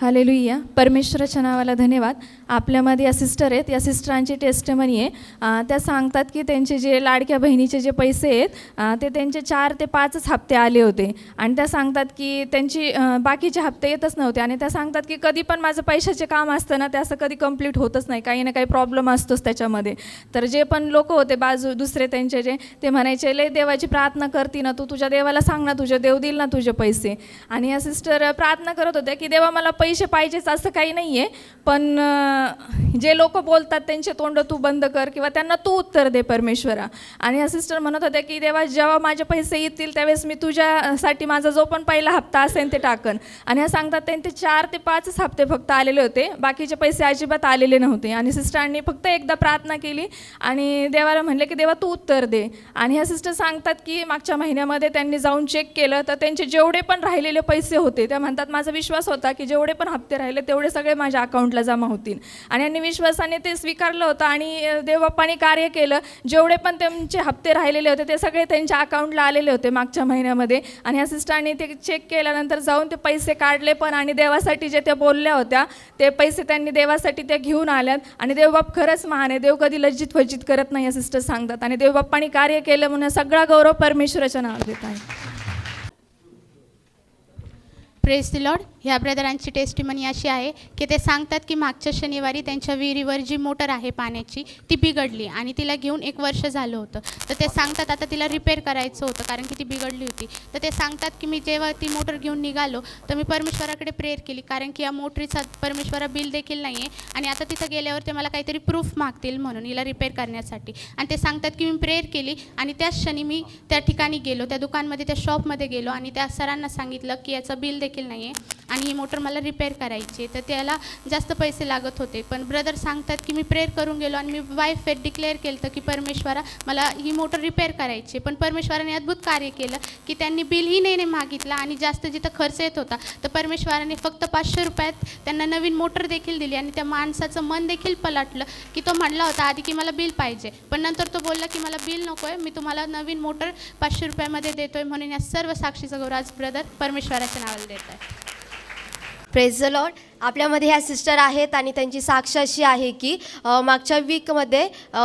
Hallelujah. परमेश्वराच्या नावाला धन्यवाद. आपल्यामध्ये या सिस्टर आहेत, या सिस्टरांची टेस्टमनी आहे. त्या सांगतात की त्यांचे जे लाडक्या बहिणीचे जे पैसे आहेत ते त्यांचे 4 ते 5च हप्ते आले होते आणि त्या सांगतात की त्यांची बाकीचे हप्ते येतच नव्हते आणि त्या सांगतात की कधी पण माझं पैशाचे काम असतं ना, ते असं कधी कंप्लीट होतच नाही, काही ना काही प्रॉब्लेम असतोच त्याच्यामध्ये. तर जे पण लोक होते बाजू दुसरे त्यांचे जे ते म्हणायचे, लय देवाची प्रार्थना करती ना तू, तुझ्या देवाला सांग ना, तुझे देव देईल ना तुझे पैसे. आणि या सिस्टर प्रार्थना करत होत्या की देवा मला पैसे पाहिजेच असं काही नाही आहे, पण जे लोक बोलतात त्यांचे तोंड तू बंद कर किंवा त्यांना तू उत्तर दे परमेश्वरा. आणि या सिस्टर म्हणत होत्या की देवा जेव्हा माझे पैसे येतील त्यावेळेस मी तुझ्यासाठी माझा जो पण पहिला हप्ता असेल ते टाकन. आणि ह्या सांगतात त्यांचे 4 ते 5च हप्ते फक्त आलेले होते, बाकीचे पैसे अजिबात आलेले नव्हते. आणि सिस्टरांनी फक्त एकदा प्रार्थना केली आणि देवाला म्हणले की देवा तू उत्तर दे. आणि ह्या सिस्टर सांगतात की मागच्या महिन्यामध्ये त्यांनी जाऊन चेक केलं तर त्यांचे जेवढे पण राहिलेले पैसे होते, त्या म्हणतात माझा विश्वास होता की जेवढे पण हप्ते राहिले तेवढे सगळे माझ्या अकाउंटला जमा होतील. आणि यांनी विश्वासाने ते स्वीकारलं होतं आणि देवबाप्पाने कार्य केलं. जेवढे पण त्यांचे हप्ते राहिलेले होते ते सगळे त्यांच्या अकाउंटला आलेले होते मागच्या महिन्यामध्ये. आणि ह्या सिस्टरने ते चेक केल्यानंतर जाऊन ते पैसे काढले पण आणि देवासाठी जे त्या बोलल्या होत्या ते पैसे त्यांनी देवासाठी त्या घेऊन आल्यात. आणि देवबाप खरंच महान आहे, देव कधी लज्जित फज्जित करत नाही, या सिस्टर सांगतात. आणि देवबाप्पाने कार्य केलं म्हणून सगळा गौरव परमेश्वराच्या नावाला देत आहे. Praise the Lord. ह्या ब्रदरांची टेस्टिमनी अशी आहे की ते सांगतात की मागच्या शनिवारी त्यांच्या विहिरीवर जी मोटर आहे पाण्याची ती बिघडली आणि तिला घेऊन 1 वर्ष झालं होतं. तर ते सांगतात आता तिला रिपेअर करायचं होतं कारण की ती बिघडली होती. तर ते सांगतात की मी जेव्हा ती मोटर घेऊन निघालो तर मी परमेश्वराकडे प्रेयर केली कारण की या मोटरीचा परमेश्वरा बिल देखील नाही आहे आणि आता तिथं गेल्यावर ते मला काहीतरी प्रूफ मागतील म्हणून हिला रिपेअर करण्यासाठी. आणि ते सांगतात की मी प्रेयर केली आणि त्याच क्षणी मी त्या ठिकाणी गेलो, त्या दुकानमध्ये त्या शॉपमध्ये गेलो आणि त्या सरांना सांगितलं की याचं बिल देखील नाही आहे आणि ही मोटर मला रिपेअर करायची. तर त्याला जास्त पैसे लागत होते. पण ब्रदर सांगतात की मी प्रेयर करून गेलो आणि मी बाय फेथ डिक्लेअर केलं होतं की परमेश्वरा मला ही मोटर रिपेअर करायची. पण परमेश्वराने अद्भुत कार्य केलं की त्यांनी बिलही नाही मागितलं आणि जास्त जिथं खर्च येत होता तर परमेश्वराने फक्त 500 रुपयात त्यांना नवीन मोटर देखील दिली. आणि त्या माणसाचं मन देखील पलटलं की तो म्हणला होता आधी की मला बिल पाहिजे, पण नंतर तो बोलला की मला बिल नको आहे, मी तुम्हाला नवीन मोटर 500 रुपयामध्ये देतो आहे. म्हणून या सर्व साक्षीचा गौरव आज ब्रदर परमेश्वराच्या नावाला देत आहे. Praise the Lord. आपल्यामध्ये ह्या सिस्टर आहेत आणि त्यांची साक्ष अशी आहे की मागच्या वीकमध्ये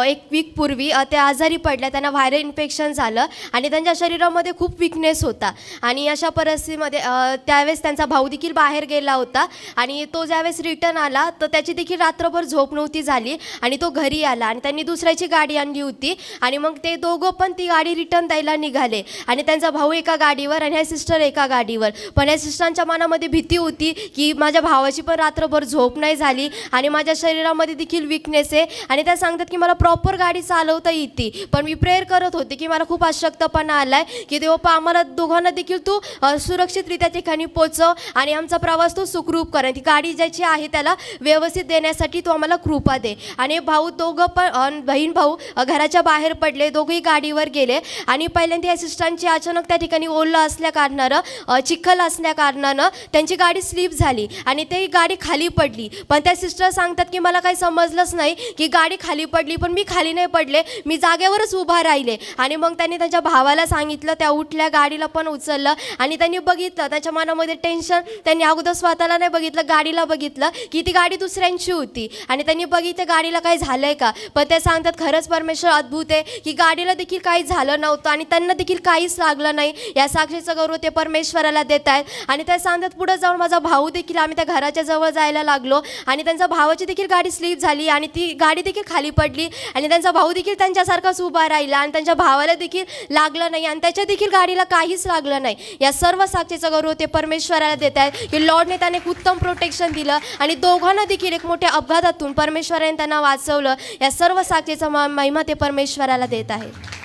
1 वीक पूर्वी त्या आजारी पडल्या, त्यांना व्हायरल इन्फेक्शन झालं आणि त्यांच्या शरीरामध्ये खूप विकनेस होता. आणि अशा परिस्थितीमध्ये त्यावेळेस त्यांचा भाऊ देखील बाहेर गेला होता आणि तो ज्यावेळेस रिटर्न आला तर त्याची देखील रात्रभर झोप नव्हती झाली आणि तो घरी आला आणि त्यांनी दुसऱ्याची गाडी आणली होती आणि मग ते दोघं पण ती गाडी रिटर्न द्यायला निघाले आणि त्यांचा भाऊ एका गाडीवर आणि ह्या सिस्टर एका गाडीवर. पण या सिस्टरांच्या मनामध्ये भीती होती की माझ्या भावाची पण रात्रभर झोप नाही झाली आणि माझ्या शरीरामध्ये देखील विकनेस आहे. आणि त्या सांगतात की मला प्रॉपर गाडी चालवता येते, पण मी प्रेयर करत होते की मला खूप अशक्तपणा आला आहे की देवप्पा आम्हाला दोघांना देखील तू सुरक्षितरित्या ठिकाणी पोचव आणि आमचा प्रवास तो सुखरूप कर. ती गाडी ज्याची आहे त्याला व्यवस्थित देण्यासाठी तू आम्हाला कृपा दे. आणि भाऊ दोघं पण बहीण भाऊ घराच्या बाहेर पडले, दोघंही गाडीवर गेले. आणि पहिल्यांदा या सिस्टरांची अचानक त्या ठिकाणी ओलं असल्या कारणानं चिखल असल्या कारणानं त्यांची गाडी स्लिप झाली आणि ते गाडी खाली पडली. पण त्या सिस्टर सांगतात की मला काही समजलंच नाही की गाडी खाली पडली, पण मी खाली नाही पडले, मी जागेवरच उभा राहिले. आणि मग त्यांनी त्यांच्या भावाला सांगितलं, त्या उठल्या, गाडीला पण उचललं आणि त्यांनी बघितलं त्याच्या मनामध्ये टेन्शन. त्यांनी अगोदर स्वतःला नाही बघितलं, गाडीला बघितलं की ती गाडी दुसऱ्यांची होती आणि त्यांनी बघितलं गाडीला काही झालं आहे का. पण ते सांगतात खरंच परमेश्वर अद्भुत आहे की गाडीला देखील काही झालं नव्हतं आणि त्यांना देखील काहीच लागलं नाही. या साक्षीचं गौरव ते परमेश्वराला देत आहेत. आणि ते सांगतात पुढं जाऊन माझा भाऊ देखील, आम्ही त्या घराच्या जवळ जायला लागलो आणि त्यांच्या भावाची देखील गाडी स्लिप झाली आणि ती गाडी देखील खाली पडली आणि त्यांचा भाऊ देखील त्यांच्यासारखाच उभा राहिला आणि त्यांच्या भावाला देखील लागलं नाही आणि त्याच्या देखील गाडीला काहीच लागलं नाही. या सर्व साक्षीचा गौरव ते परमेश्वराला देत आहेत की लॉर्डने त्याने एक उत्तम प्रोटेक्शन दिलं आणि दोघांना देखील एक मोठ्या अपघातातून परमेश्वराने त्यांना वाचवलं. या सर्व साक्षीचा महिमा ते परमेश्वराला देत आहे.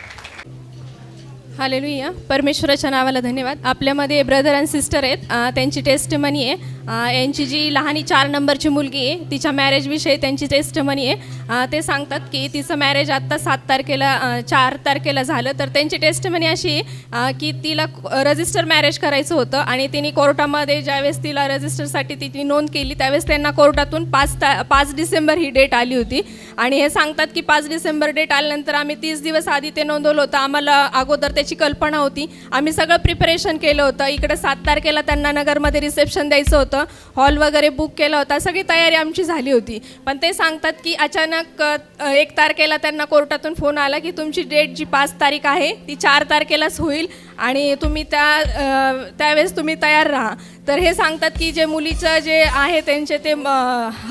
हालेलुया. परमेश्वराच्या नावाला धन्यवाद. आपल्यामध्ये ब्रदर अँड सिस्टर आहेत, त्यांची टेस्टमनी आहे. यांची जी लहानी 4 नंबरची मुलगी आहे तिच्या मॅरेजविषयी त्यांची टेस्टमनी आहे. ते सांगतात की तिचं मॅरेज आत्ता 4 तारखेला झालं. तर त्यांची टेस्टमनी अशी आहे की तिला रजिस्टर मॅरेज करायचं होतं आणि तिने कोर्टामध्ये ज्यावेळेस तिला रजिस्टरसाठी तिची नोंद केली त्यावेळेस त्यांना कोर्टातून 5 डिसेंबर ही डेट आली होती. आणि हे सांगतात की 5 डिसेंबर डेट आल्यानंतर आम्ही 30 दिवस आधी ते नोंदवलं होतं, आम्हाला अगोदर याची कल्पना होती. आम्ही सगळं प्रिपरेशन केलं होतं. इकडे 7 तारखेला त्यांना नगरमध्ये रिसेप्शन द्यायचं होतं, हॉल वगैरे बुक केला होता, सगळी तयारी आमची झाली होती. पण ते सांगतात की अचानक 1 तारखेला त्यांना कोर्टातून फोन आला की तुमची डेट जी 5 तारीख आहे ती 4 तारखेलाच होईल आणि तुम्ही त्यावेळेस तुम्ही तयार राहा. तर हे सांगतात की जे मुलीचं जे आहे त्यांचे ते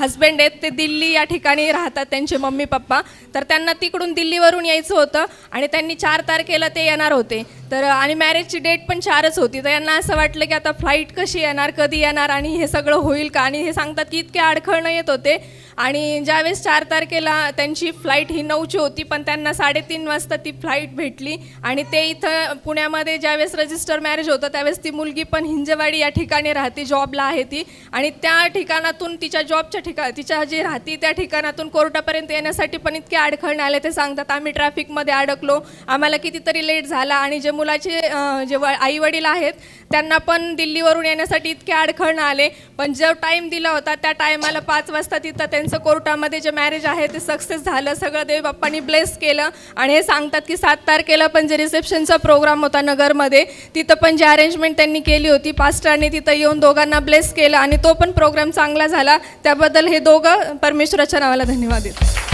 हस्बंड आहेत ते दिल्ली या ठिकाणी राहतात, त्यांचे मम्मी पप्पा. तर त्यांना तिकडून दिल्लीवरून यायचं होतं आणि त्यांनी 4 तारखेला ते येणार होते. तर आणि मॅरेजची डेट पण 4च होती. तर यांना असं वाटलं की आता फ्लाईट कशी येणार, कधी येणार आणि हे सगळं होईल का. आणि हे सांगतात की इतके अडखळणं येत होते. आणि ज्यावेळेस 4 तारखेला त्यांची फ्लाईट ही 9ची होती, पण त्यांना 3:30 वाजता ती फ्लाईट भेटली. आणि ते इथं पुण्यामध्ये ज्यावेळेस रजिस्टर मॅरेज होतं त्यावेळेस ती मुलगी पण हिंजवाडी या ठिकाणी राहते, जॉबला आहे ती. आणि त्या ठिकाणातून तिच्या जॉबच्या तिच्या जे राहते त्या ठिकाणातून कोर्टापर्यंत येण्यासाठी पण इतके अडखळणे आले. ते सांगतात आम्ही ट्रॅफिकमध्ये अडकलो, आम्हाला कितीतरी लेट झाला. आणि जे मुलाचे जे आई वडील आहेत त्यांना पण दिल्लीवरून येण्यासाठी इतके अडखळणं आले. पण जो टाईम दिला होता त्या टायमाला 5 वाजता तिथं त्यांचं कोर्टामध्ये जे मॅरेज आहे ते सक्सेस झालं. सगळं देव बाप्पांनी ब्लेस केलं. आणि हे सांगतात की 7 तारखेला पण जे रिसेप्शनचा प्रोग्राम होता नगरमध्ये तिथं पण जे अरेंजमेंट त्यांनी केली होती पास्टरने तिथं येऊन दोघांना ब्लेस केलं आणि तो पण प्रोग्राम चांगला झाला. त्याबद्दल हे दोघं परमेश्वराच्या नावाला धन्यवाद देतात.